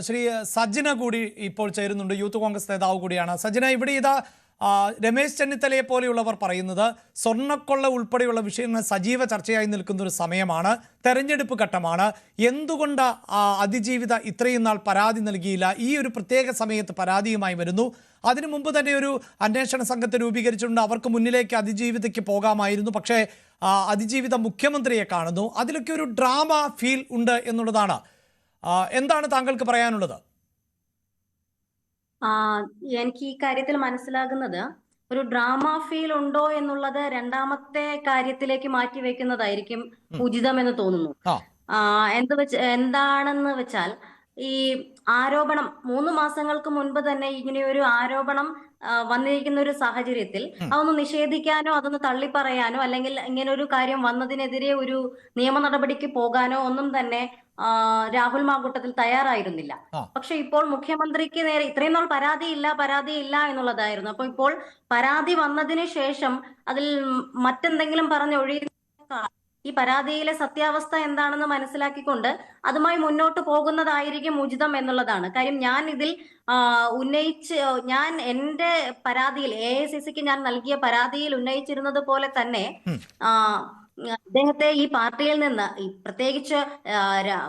ശ്രീ സജ്ജന കൂടി ഇപ്പോൾ ചേരുന്നുണ്ട്, യൂത്ത് കോൺഗ്രസ് നേതാവ് കൂടിയാണ്. സജ്ജന, ഇവിടെ ഇതാ രമേശ് ചെന്നിത്തലയെ പോലെയുള്ളവർ പറയുന്നത് സ്വർണ്ണക്കൊള്ള ഉൾപ്പെടെയുള്ള വിഷയങ്ങൾ സജീവ ചർച്ചയായി നിൽക്കുന്ന ഒരു സമയമാണ്, തെരഞ്ഞെടുപ്പ് ഘട്ടമാണ്. എന്തുകൊണ്ട് അതിജീവിത ഇത്രയും നാൾ പരാതി നൽകിയില്ല? ഈ ഒരു പ്രത്യേക സമയത്ത് പരാതിയുമായി വരുന്നു. അതിനു മുമ്പ് തന്നെ ഒരു അന്വേഷണ സംഘത്തെ രൂപീകരിച്ചിട്ടുണ്ട്. അവർക്ക് മുന്നിലേക്ക് അതിജീവിതയ്ക്ക് പോകാമായിരുന്നു. പക്ഷേ അതിജീവിത മുഖ്യമന്ത്രിയെ കാണുന്നു. അതിലൊക്കെ ഒരു ഡ്രാമ ഫീൽ ഉണ്ട് എന്നുള്ളതാണ്. എന്താണ് താങ്കൾക്ക് പറയാനുള്ളത്? എനിക്ക് ഈ കാര്യത്തിൽ മനസ്സിലാകുന്നത്, ഒരു ഡ്രാമ ഫീൽ ഉണ്ടോ എന്നുള്ളത് രണ്ടാമത്തെ കാര്യത്തിലേക്ക് മാറ്റി വെക്കുന്നതായിരിക്കും ഉചിതമെന്ന് തോന്നുന്നു. എന്താണെന്ന് വെച്ചാൽ, ഈ ആരോപണം 3 മാസങ്ങൾക്ക് മുൻപ് തന്നെ ഇങ്ങനെ ഒരു ആരോപണം വന്നിരിക്കുന്ന ഒരു സാഹചര്യത്തിൽ അതൊന്ന് നിഷേധിക്കാനോ അതൊന്ന് തള്ളിപ്പറയാനോ അല്ലെങ്കിൽ ഇങ്ങനെ ഒരു കാര്യം വന്നതിനെതിരെ ഒരു നിയമ നടപടിക്ക് പോകാനോ ഒന്നും തന്നെ രാഹുൽ മാങ്കൂട്ടത്തിൽ തയ്യാറായിരുന്നില്ല. പക്ഷെ ഇപ്പോൾ മുഖ്യമന്ത്രിക്ക് നേരെ ഇത്രയും നാൾ പരാതിയില്ല എന്നുള്ളതായിരുന്നു. അപ്പൊ ഇപ്പോൾ പരാതി വന്നതിന് ശേഷം അതിൽ മറ്റെന്തെങ്കിലും പറഞ്ഞൊഴിയുന്ന ഈ പരാതിയിലെ സത്യാവസ്ഥ എന്താണെന്ന് മനസ്സിലാക്കിക്കൊണ്ട് അതുമായി മുന്നോട്ട് പോകുന്നതായിരിക്കും ഉചിതം എന്നുള്ളതാണ് കാര്യം. ഞാൻ ഇതിൽ ഞാൻ എന്റെ പരാതിയിൽ AICCക്ക് ഞാൻ നൽകിയ പരാതിയിൽ ഉന്നയിച്ചിരുന്നത് പോലെ തന്നെ അദ്ദേഹത്തെ ഈ പാർട്ടിയിൽ നിന്ന്, പ്രത്യേകിച്ച്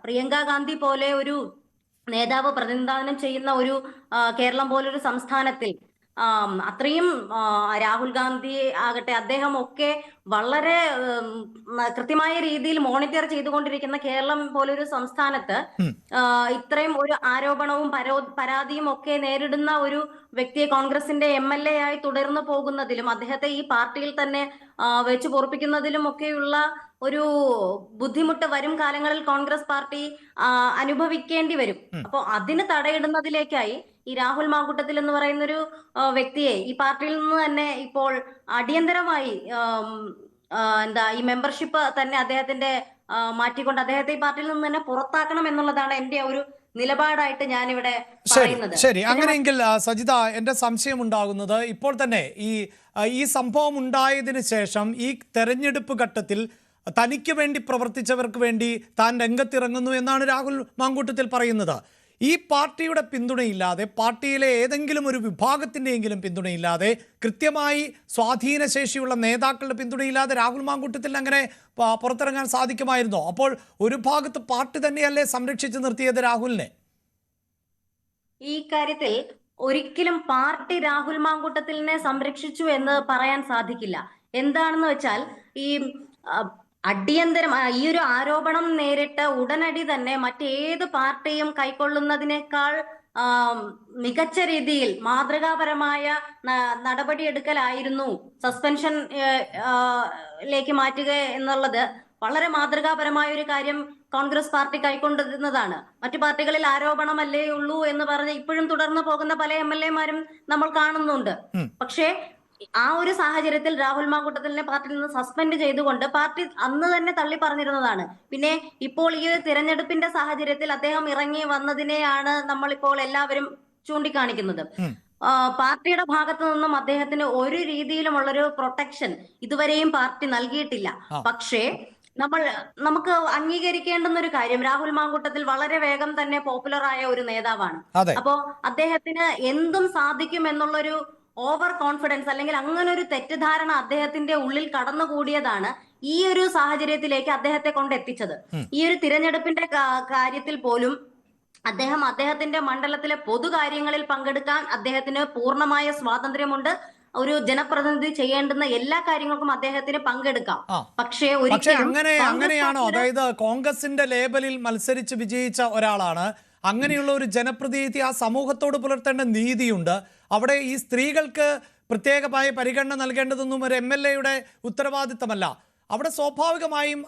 പ്രിയങ്ക ഗാന്ധി പോലെ ഒരു നേതാവ് പ്രതിനിധാനം ചെയ്യുന്ന ഒരു കേരളം പോലൊരു സംസ്ഥാനത്തിൽ അത്രയും രാഹുൽ ഗാന്ധി ആകട്ടെ, അദ്ദേഹം ഒക്കെ വളരെ കൃത്യമായ രീതിയിൽ മോണിറ്റർ ചെയ്തുകൊണ്ടിരിക്കുന്ന കേരളം പോലൊരു സംസ്ഥാനത്ത് ഇത്രയും ഒരു ആരോപണവും പരാതിയും ഒക്കെ നേരിടുന്ന ഒരു വ്യക്തിയെ കോൺഗ്രസിന്റെ MLA ആയി തുടർന്നു പോകുന്നതിലും അദ്ദേഹത്തെ ഈ പാർട്ടിയിൽ തന്നെ വെച്ച് പൊറപ്പിക്കുന്നതിലും ഒക്കെയുള്ള ഒരു ബുദ്ധിമുട്ട് വരും കാലങ്ങളിൽ കോൺഗ്രസ് പാർട്ടി അനുഭവിക്കേണ്ടി വരും. അപ്പോൾ അതിന് തടയിടുന്നതിലേക്കായി ഈ രാഹുൽ മാങ്കൂട്ടത്തിൽ എന്ന് പറയുന്ന ഒരു വ്യക്തിയെ ഈ പാർട്ടിയിൽ നിന്ന് തന്നെ ഇപ്പോൾ അടിയന്തരമായി ഈ മെമ്പർഷിപ്പ് തന്നെ അദ്ദേഹത്തിന്റെ മാറ്റിക്കൊണ്ട് അദ്ദേഹത്തെ ഈ പാർട്ടിയിൽ നിന്ന് തന്നെ പുറത്താക്കണം എന്നുള്ളതാണ് എന്റെ ഒരു നിലപാടായിട്ട് ഞാനിവിടെ പറയുന്നത്. ശരി, അങ്ങനെയെങ്കിൽ സജിത, എന്റെ സംശയം ഉണ്ടാകുന്നത്, ഇപ്പോൾ തന്നെ ഈ സംഭവം ഉണ്ടായതിനു ശേഷം ഈ തെരഞ്ഞെടുപ്പ് ഘട്ടത്തിൽ തനിക്ക് വേണ്ടി പ്രവർത്തിച്ചവർക്ക് വേണ്ടി താൻ രംഗത്തിറങ്ങുന്നു എന്നാണ് രാഹുൽ മാങ്കൂട്ടത്തിൽ പറയുന്നത്. ഈ പാർട്ടിയുടെ പിന്തുണയില്ലാതെ, പാർട്ടിയിലെ ഏതെങ്കിലും ഒരു വിഭാഗത്തിൻ്റെയെങ്കിലും പിന്തുണയില്ലാതെ, കൃത്യമായി സ്വാധീനശേഷിയുള്ള നേതാക്കളുടെ പിന്തുണയില്ലാതെ രാഹുൽ മാങ്കൂട്ടത്തിൽ അങ്ങനെ പുറത്തിറങ്ങാൻ സാധിക്കുമായിരുന്നോ? അപ്പോൾ ഒരു ഭാഗത്ത് പാർട്ടി തന്നെയല്ലേ സംരക്ഷിച്ചു നിർത്തിയത് രാഹുലിനെ? ഈ കാര്യത്തിൽ ഒരിക്കലും പാർട്ടി രാഹുൽ മാങ്കൂട്ടത്തിലിനെ സംരക്ഷിച്ചു എന്ന് പറയാൻ സാധിക്കില്ല. എന്താണെന്ന് വെച്ചാൽ, ഈ അടിയന്തരം ഈ ഒരു ആരോപണം നേരിട്ട് ഉടനടി തന്നെ മറ്റേത് പാർട്ടിയും കൈക്കൊള്ളുന്നതിനേക്കാൾ മികച്ച രീതിയിൽ മാതൃകാപരമായ നടപടിയെടുക്കലായിരുന്നു സസ്പെൻഷനിലേക്ക് മാറ്റുക എന്നുള്ളത്. വളരെ മാതൃകാപരമായ ഒരു കാര്യം കോൺഗ്രസ് പാർട്ടി കൈക്കൊണ്ടിരുന്നതാണ്. മറ്റു പാർട്ടികളിൽ ആരോപണമല്ലേ ഉള്ളൂ എന്ന് പറഞ്ഞ് ഇപ്പോഴും തുടർന്നു പോകുന്ന പല MLA മാരും നമ്മൾ കാണുന്നുണ്ട്. പക്ഷേ ആ ഒരു സാഹചര്യത്തിൽ രാഹുൽ മാങ്കൂട്ടത്തിലിനെ പാർട്ടിയിൽ നിന്ന് സസ്പെൻഡ് ചെയ്തുകൊണ്ട് പാർട്ടി അന്ന് തന്നെ തള്ളി പറഞ്ഞിരുന്നതാണ്. പിന്നെ ഇപ്പോൾ ഈ ഒരു തിരഞ്ഞെടുപ്പിന്റെ സാഹചര്യത്തിൽ അദ്ദേഹം ഇറങ്ങി വന്നതിനെയാണ് നമ്മളിപ്പോൾ എല്ലാവരും ചൂണ്ടിക്കാണിക്കുന്നത്. പാർട്ടിയുടെ ഭാഗത്തു നിന്നും അദ്ദേഹത്തിന് ഒരു രീതിയിലുമുള്ളൊരു പ്രൊട്ടക്ഷൻ ഇതുവരെയും പാർട്ടി നൽകിയിട്ടില്ല. പക്ഷേ നമുക്ക് അംഗീകരിക്കേണ്ടുന്ന ഒരു കാര്യം, രാഹുൽ മാങ്കൂട്ടത്തിൽ വളരെ വേഗം തന്നെ പോപ്പുലർ ആയ ഒരു നേതാവാണ്. അപ്പോ അദ്ദേഹത്തിന് എന്തും സാധിക്കും എന്നുള്ളൊരു ഓവർ കോൺഫിഡൻസ് അല്ലെങ്കിൽ അങ്ങനെ ഒരു തെറ്റിദ്ധാരണ അദ്ദേഹത്തിന്റെ ഉള്ളിൽ കടന്നുകൂടിയതാണ് ഈ ഒരു സാഹചര്യത്തിലേക്ക് അദ്ദേഹത്തെ കൊണ്ടെത്തിച്ചത്. ഈ ഒരു തിരഞ്ഞെടുപ്പിന്റെ കാര്യത്തിൽ പോലും അദ്ദേഹത്തിന്റെ മണ്ഡലത്തിലെ പൊതുകാര്യങ്ങളിൽ പങ്കെടുക്കാൻ അദ്ദേഹത്തിന് പൂർണ്ണമായ സ്വാതന്ത്ര്യമുണ്ട്. ഒരു ജനപ്രതിനിധി ചെയ്യേണ്ടുന്ന എല്ലാ കാര്യങ്ങൾക്കും അദ്ദേഹത്തിന് പങ്കെടുക്കാം. പക്ഷേ അങ്ങനെയാണോ? അതായത് കോൺഗ്രസിന്റെ ലേബലിൽ മത്സരിച്ച് വിജയിച്ച ഒരാളാണ്. അങ്ങനെയുള്ള ഒരു ജനപ്രതിനിധി ആ സമൂഹത്തോട് പുലർത്തേണ്ട നീതിയുണ്ട്. അവിടെ ഈ സ്ത്രീകൾക്ക് പ്രത്യേകമായ പരിഗണന നൽകേണ്ടതൊന്നും ഒരു MLA-യുടെ ഉത്തരവാദിത്തമല്ല. അവിടെ സ്വാഭാവികമായും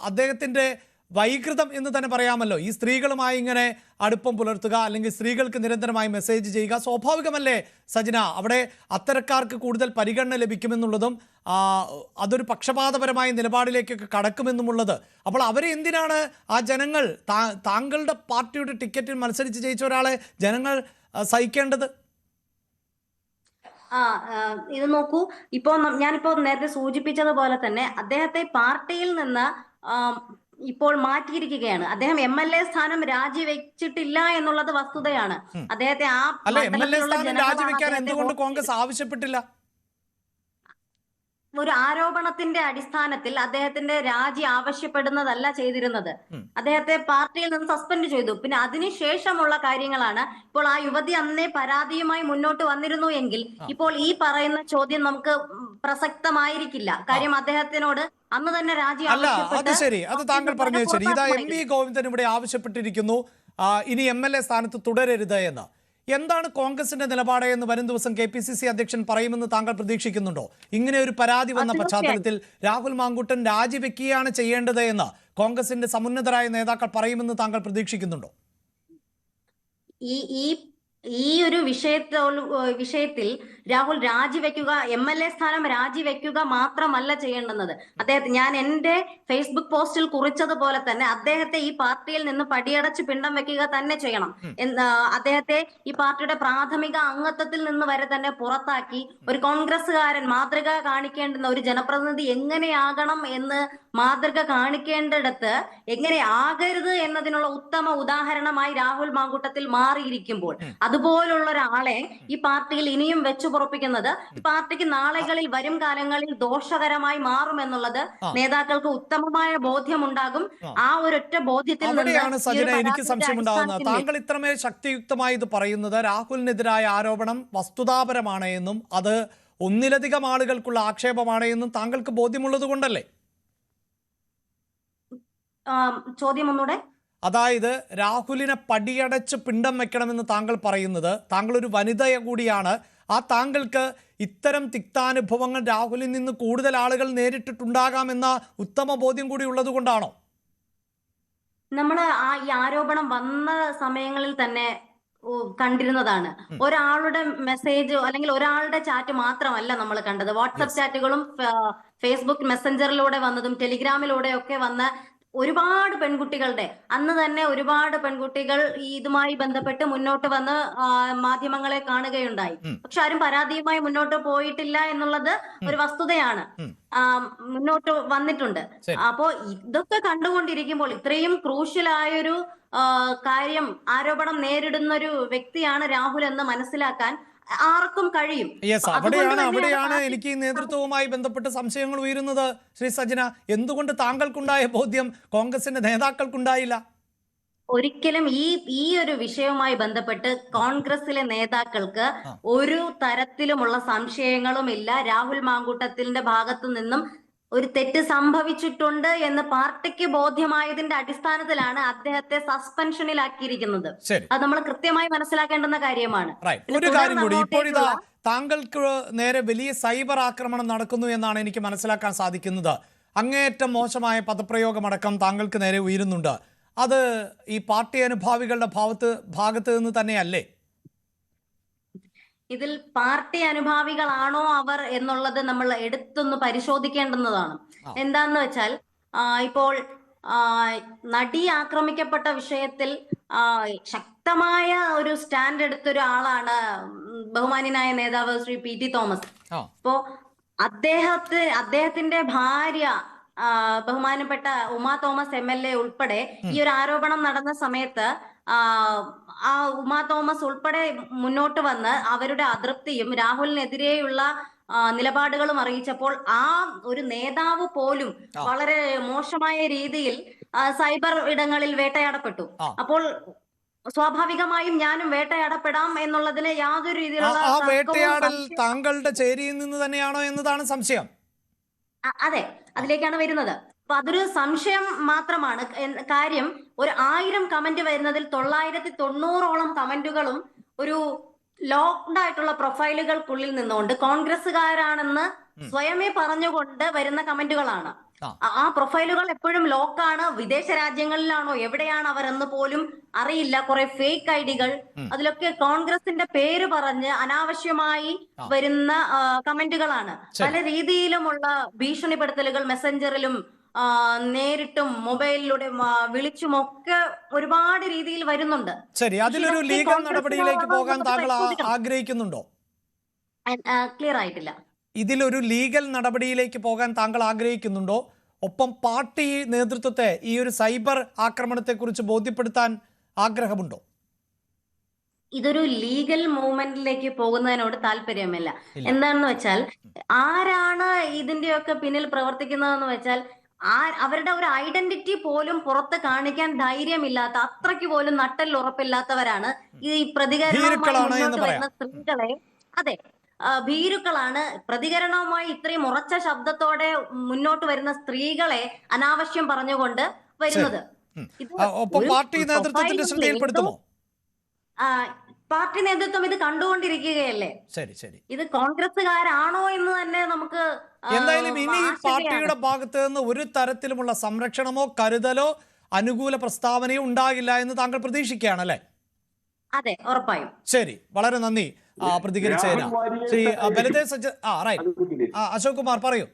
അദ്ദേഹത്തിൻ്റെ വൈകൃതം എന്ന് തന്നെ പറയാമല്ലോ. ഈ സ്ത്രീകളുമായി ഇങ്ങനെ അടുപ്പം പുലർത്തുക, അല്ലെങ്കിൽ സ്ത്രീകൾക്ക് നിരന്തരമായി മെസ്സേജ് ചെയ്യുക സ്വാഭാവികമല്ലേ സജന? അവിടെ അത്തരക്കാർക്ക് കൂടുതൽ പരിഗണന ലഭിക്കുമെന്നുള്ളതും അതൊരു പക്ഷപാതപരമായ നിലപാടിലേക്കൊക്കെ കടക്കുമെന്നുമുള്ളത്. അപ്പോൾ അവരെ എന്തിനാണ് ആ ജനങ്ങൾ, താങ്കളുടെ പാർട്ടിയുടെ ടിക്കറ്റിൽ മത്സരിച്ച് ജയിച്ച ഒരാളെ ജനങ്ങൾ സഹിക്കേണ്ടത്? ഇത് നോക്കൂ, ഞാനിപ്പോ നേരത്തെ സൂചിപ്പിച്ചതുപോലെ തന്നെ അദ്ദേഹത്തെ പാർട്ടിയിൽ നിന്ന് ഇപ്പോൾ മാറ്റിയിരിക്കുകയാണ്. അദ്ദേഹം MLA സ്ഥാനം രാജിവെച്ചിട്ടില്ല എന്നുള്ളത് വസ്തുതയാണ്. അദ്ദേഹത്തെ ആ അല്ല, MLA മണ്ഡലത്തിലുള്ള സ്ഥാനം ജനങ്ങളാണ് രാജിവെക്കാൻ അദ്ദേഹത്തെ എന്തുകൊണ്ട് വോട്ട് കോൺഗ്രസ് ആവശ്യപ്പെട്ടില്ല? ഒരു ആരോപണത്തിന്റെ അടിസ്ഥാനത്തിൽ അദ്ദേഹത്തിന്റെ രാജി ആവശ്യപ്പെടുന്നതല്ല ചെയ്തിരുന്നത്. അദ്ദേഹത്തെ പാർട്ടിയിൽ നിന്ന് സസ്പെൻഡ് ചെയ്തു. പിന്നെ അതിനുശേഷമുള്ള കാര്യങ്ങളാണ്. ഇപ്പോൾ ആ യുവതി അന്നേ പരാതിയുമായി മുന്നോട്ട് വന്നിരുന്നു എങ്കിൽ ഇപ്പോൾ ഈ പറയുന്ന ചോദ്യം നമുക്ക് പ്രസക്തമായിരിക്കില്ല. കാര്യം അദ്ദേഹത്തിനോട് അന്ന് തന്നെ രാജി അല്ല, അത് ആവശ്യപ്പെട്ട് ശരി, അത് താങ്കൾ പറഞ്ഞത് ശരി. ഇതാ MV ഗോവിന്ദൻ ഇവിടെ ആവശ്യപ്പെട്ടിരിക്കുന്നു ഇനി MLA സ്ഥാനത്ത് തുടരരുത് എന്ന്. എന്താണ് കോൺഗ്രസിന്റെ നിലപാട് എന്ന് വരും ദിവസം KPCC അധ്യക്ഷൻ പറയുമെന്ന് താങ്കൾ പ്രതീക്ഷിക്കുന്നുണ്ടോ? ഇങ്ങനെ ഒരു പരാതി വന്ന പശ്ചാത്തലത്തിൽ രാഹുൽ മാങ്കൂട്ടൻ രാജിവെക്കുകയാണ് ചെയ്യേണ്ടത് എന്ന് കോൺഗ്രസിന്റെ സമുന്നതരായ നേതാക്കൾ പറയുമെന്ന് താങ്കൾ പ്രതീക്ഷിക്കുന്നുണ്ടോ? ഈ ഈ ഈ ഒരു വിഷയത്തിൽ രാഹുൽ രാജിവെക്കുക, MLA സ്ഥാനം രാജിവെക്കുക മാത്രമല്ല ചെയ്യേണ്ടുന്നത്. ഞാൻ എന്റെ ഫേസ്ബുക്ക് പോസ്റ്റിൽ കുറിച്ചതുപോലെ തന്നെ അദ്ദേഹത്തെ ഈ പാർട്ടിയിൽ നിന്ന് പടിയടച്ച് പിണ്ടം വെക്കുക തന്നെ ചെയ്യണം. അദ്ദേഹത്തെ ഈ പാർട്ടിയുടെ പ്രാഥമിക അംഗത്വത്തിൽ നിന്ന് വരെ തന്നെ പുറത്താക്കി ഒരു കോൺഗ്രസ്സുകാരൻ മാതൃക കാണിക്കേണ്ടുന്ന ഒരു ജനപ്രതിനിധി എങ്ങനെയാകണം എന്ന് മാതൃക കാണിക്കേണ്ടിടത്ത് എങ്ങനെ ആകരുത് എന്നതിനുള്ള ഉത്തമ ഉദാഹരണമായി രാഹുൽ മാങ്കൂട്ടത്തിൽ മാറിയിരിക്കുമ്പോൾ അതുപോലുള്ള ഒരാളെ ഈ പാർട്ടിയിൽ ഇനിയും വെച്ചു പൊറപ്പിക്കുന്നത് ഈ പാർട്ടിക്ക് നാളുകളിൽ വരും കാലങ്ങളിൽ ദോഷകരമായി മാറുമെന്നുള്ളത് നേതാക്കൾക്ക് ഉത്തമമായ ബോധ്യമുണ്ടാകും. ആ ഒരൊറ്റ ബോധ്യത്തിൽ അവിടെയാണ് സജന എനിക്ക് സംശയമുണ്ടാകുന്നത്. താങ്കൾ ഇത്രമേൽ ശക്തിയുക്തമായി ഇത് പറയുന്നത് രാഹുലിനെതിരായ ആരോപണം വസ്തുതാപരമാണ് എന്നും അത് ഒന്നിലധികം ആളുകൾക്കുള്ള ആക്ഷേപമാണ് എന്നും താങ്കൾക്ക് ബോധ്യമുള്ളത് കൊണ്ടല്ലേ? ചോദ്യം ഒന്നുകൂടെ. അതായത് രാഹുലിനെ പടിയടച്ച് പിണ്ടം വെക്കണമെന്ന് താങ്കൾ പറയുന്നത്, താങ്കൾ ഒരു വനിത കൂടിയാണ്, ആ താങ്കൾക്ക് ഇത്തരം തിക്താനുഭവങ്ങൾ രാഹുലിൽ നിന്ന് കൂടുതൽ ആളുകൾ നേരിട്ടിട്ടുണ്ടാകാമെന്ന ഉത്തമ ബോധ്യം കൂടി ഉള്ളത് കൊണ്ടാണോ? നമ്മൾ ഈ ആരോപണം വന്ന സമയങ്ങളിൽ തന്നെ കണ്ടിരുന്നതാണ്. ഒരാളുടെ മെസ്സേജ് അല്ലെങ്കിൽ ഒരാളുടെ ചാറ്റ് മാത്രമല്ല നമ്മൾ കണ്ടത്. വാട്സപ്പ് ചാറ്റുകളും ഫേസ്ബുക്ക് മെസ്സഞ്ചറിലൂടെ വന്നതും ടെലിഗ്രാമിലൂടെ ഒക്കെ വന്ന ഒരുപാട് പെൺകുട്ടികളുടെ അന്ന് തന്നെ ഒരുപാട് പെൺകുട്ടികൾ ഇതുമായി ബന്ധപ്പെട്ട് മുന്നോട്ട് വന്ന് മാധ്യമങ്ങളെ കാണുകയുണ്ടായി. പക്ഷെ ആരും പരാതിയുമായി മുന്നോട്ട് പോയിട്ടില്ല എന്നുള്ളത് ഒരു വസ്തുതയാണ്. മുന്നോട്ട് വന്നിട്ടുണ്ട്. അപ്പോ ഇതൊക്കെ കണ്ടുകൊണ്ടിരിക്കുമ്പോൾ ഇത്രയും ക്രൂഷ്യലായൊരു കാര്യം ആരോപണം നേരിടുന്ന ഒരു വ്യക്തിയാണ് രാഹുൽ എന്ന് മനസ്സിലാക്കാൻ ആർക്കും കഴിയും. അവിടെയാണ് എനിക്ക് ഈ നേതൃത്വവുമായി ബന്ധപ്പെട്ട് സംശയങ്ങൾ ഉയരുന്നത്. ശ്രീ സജന, എന്തുകൊണ്ട് താങ്കൾക്കുണ്ടായ ബോധ്യം കോൺഗ്രസിന്റെ നേതാക്കൾക്കുണ്ടായില്ല? ഒരിക്കലും ഈ ഒരു വിഷയവുമായി ബന്ധപ്പെട്ട് കോൺഗ്രസിലെ നേതാക്കൾക്ക് ഒരു തരത്തിലുമുള്ള സംശയങ്ങളും ഇല്ല. രാഹുൽ മാങ്കൂട്ടത്തിന്റെ ഭാഗത്തു നിന്നും ഒരു തെറ്റ് സംഭവിച്ചിട്ടുണ്ട് എന്ന് പാർട്ടിക്ക് ബോധ്യമായതിന്റെ അടിസ്ഥാനത്തിലാണ് അദ്ദേഹത്തെ സസ്പെൻഷനിലാക്കിയിരിക്കുന്നത്. അത് നമ്മൾ കൃത്യമായി മനസ്സിലാക്കേണ്ടുന്ന കാര്യമാണ്. ഒരു കാര്യം കൂടി, ഇപ്പോഴിതാ താങ്കൾക്ക് നേരെ വലിയ സൈബർ ആക്രമണം നടക്കുന്നു എന്നാണ് എനിക്ക് മനസ്സിലാക്കാൻ സാധിക്കുന്നത്. അങ്ങേയറ്റം മോശമായ പദപ്രയോഗമടക്കം താങ്കൾക്ക് നേരെ ഉയരുന്നുണ്ട്. അത് ഈ പാർട്ടി അനുഭാവികളുടെ ഭാഗത്ത് നിന്ന് തന്നെയല്ലേ? ഇതിൽ പാർട്ടി അനുഭാവികളാണോ അവർ എന്നുള്ളത് നമ്മൾ എടുത്തൊന്ന് പരിശോധിക്കേണ്ടുന്നതാണ്. എന്താന്ന് വെച്ചാൽ ഇപ്പോൾ നടി ആക്രമിക്കപ്പെട്ട വിഷയത്തിൽ ശക്തമായ ഒരു സ്റ്റാൻഡ് എടുത്ത ഒരാളാണ് ബഹുമാന്യനായ നേതാവ് ശ്രീ PT തോമസ്. അപ്പോ അദ്ദേഹത്തിന്റെ ഭാര്യ ബഹുമാനപ്പെട്ട ഉമാ തോമസ് MLA ഉൾപ്പെടെ ഈ ഒരു ആരോപണം നടന്ന സമയത്ത് ആ ഉമാ തോമസ് ഉൾപ്പെടെ മുന്നോട്ട് വന്ന് അവരുടെ അതൃപ്തിയും രാഹുലിനെതിരെയുള്ള നിലപാടുകളും അറിയിച്ചപ്പോൾ ആ ഒരു നേതാവ് പോലും വളരെ മോശമായ രീതിയിൽ സൈബർ ഇടങ്ങളിൽ വേട്ടയാടപ്പെട്ടു. അപ്പോൾ സ്വാഭാവികമായും ഞാനും വേട്ടയാടപ്പെടാം എന്നുള്ളതിന് യാതൊരു രീതിയിലുള്ള വേട്ടയാടൽ താങ്കളുടെ ചേരിയിൽ നിന്ന് തന്നെയാണോ എന്നതാണ് സംശയം. അതെ, അതിലേക്കാണ് വരുന്നത്. അപ്പൊ അതൊരു സംശയം മാത്രമാണ്. കാര്യം ഒരു 1000 കമന്റ് വരുന്നതിൽ 990ഓളം കമന്റുകളും ഒരു ലോക്ക്ഡ് ആയിട്ടുള്ള പ്രൊഫൈലുകൾക്കുള്ളിൽ നിന്നുകൊണ്ട് കോൺഗ്രസ്സുകാരാണെന്ന് സ്വയമേ പറഞ്ഞുകൊണ്ട് വരുന്ന കമന്റുകളാണ്. ആ പ്രൊഫൈലുകൾ എപ്പോഴും ലോക്കാണ്. വിദേശ രാജ്യങ്ങളിലാണോ എവിടെയാണ് അവർ എന്ന് പോലും അറിയില്ല. കുറെ ഫേക്ക് ഐഡികൾ, അതിലൊക്കെ കോൺഗ്രസിന്റെ പേര് പറഞ്ഞ് അനാവശ്യമായി വരുന്ന കമന്റുകളാണ്. പല രീതിയിലുമുള്ള ഭീഷണിപ്പെടുത്തലുകൾ മെസ്സഞ്ചറിലും നേരിട്ടും മൊബൈലിലൂടെ വിളിച്ചുമൊക്കെ ഒരുപാട് രീതിയിൽ വരുന്നുണ്ട്. ശരി, അതിലൊരു ലീഗൽ നടപടിയിലേക്ക് പോകാൻ താങ്കൾ ആഗ്രഹിക്കുന്നുണ്ടോ? ക്ലിയർ ആയിട്ടില്ല. ഇതിലൊരു ലീഗൽ നടപടിയിലേക്ക് പോകാൻ താങ്കൾ ആഗ്രഹിക്കുന്നുണ്ടോ? ഒപ്പം പാർട്ടി നേതൃത്വത്തെ ഈ ഒരു സൈബർ ആക്രമണത്തെക്കുറിച്ച് ബോധ്യപ്പെടുത്താൻ ആഗ്രഹമുണ്ടോ? ഇതൊരു ലീഗൽ മൂവ്മെന്റിലേക്ക് പോകുന്നതിനോട് താല്പര്യമില്ല. എന്താണെന്ന് വെച്ചാൽ ആരാണ് ഇതിന്റെയൊക്കെ പിന്നിൽ പ്രവർത്തിക്കുന്നതെന്ന് വെച്ചാൽ അവരുടെ ഒരു ഐഡന്റിറ്റി പോലും പുറത്ത് കാണിക്കാൻ ധൈര്യമില്ലാത്ത, അത്രയ്ക്ക് പോലും നട്ടൽ ഉറപ്പില്ലാത്തവരാണ് ഈ പ്രതികരണവുമായി മുന്നോട്ട് വരുന്ന സ്ത്രീകളെ. അതെ, ഭീരുക്കളാണ്. പ്രതികരണവുമായി ഇത്രയും ഉറച്ച ശബ്ദത്തോടെ മുന്നോട്ട് വരുന്ന സ്ത്രീകളെ അനാവശ്യം പറഞ്ഞുകൊണ്ട് വരുന്നത്. പാർട്ടി നേതൃത്വത്തിന്റെ ശ്രദ്ധയിൽപ്പെടുത്തുമോ? പാർട്ടി നേതൃത്വം ഇത് കണ്ടുകൊണ്ടിരിക്കുകയല്ലേ. ശരി ശരി. ഇത് കോൺഗ്രസ്സുകാരാണോ എന്ന് തന്നെ നമുക്ക് എന്തായാലും ഇനി പാർട്ടിയുടെ ഭാഗത്ത് നിന്ന് ഒരു തരത്തിലുമുള്ള സംരക്ഷണമോ കരുതലോ അനുകൂല പ്രസ്താവനയോ ഉണ്ടാകില്ല എന്ന് താങ്കൾ പ്രതീക്ഷിക്കുകയാണല്ലേ? അതെ, ഉറപ്പായും. ശരി, വളരെ നന്ദി പ്രതികരിച്ചതിന്. ശ്രീ ബലിതേ സജ്ജ. റൈറ്റ്, അശോക് കുമാർ പറയൂ.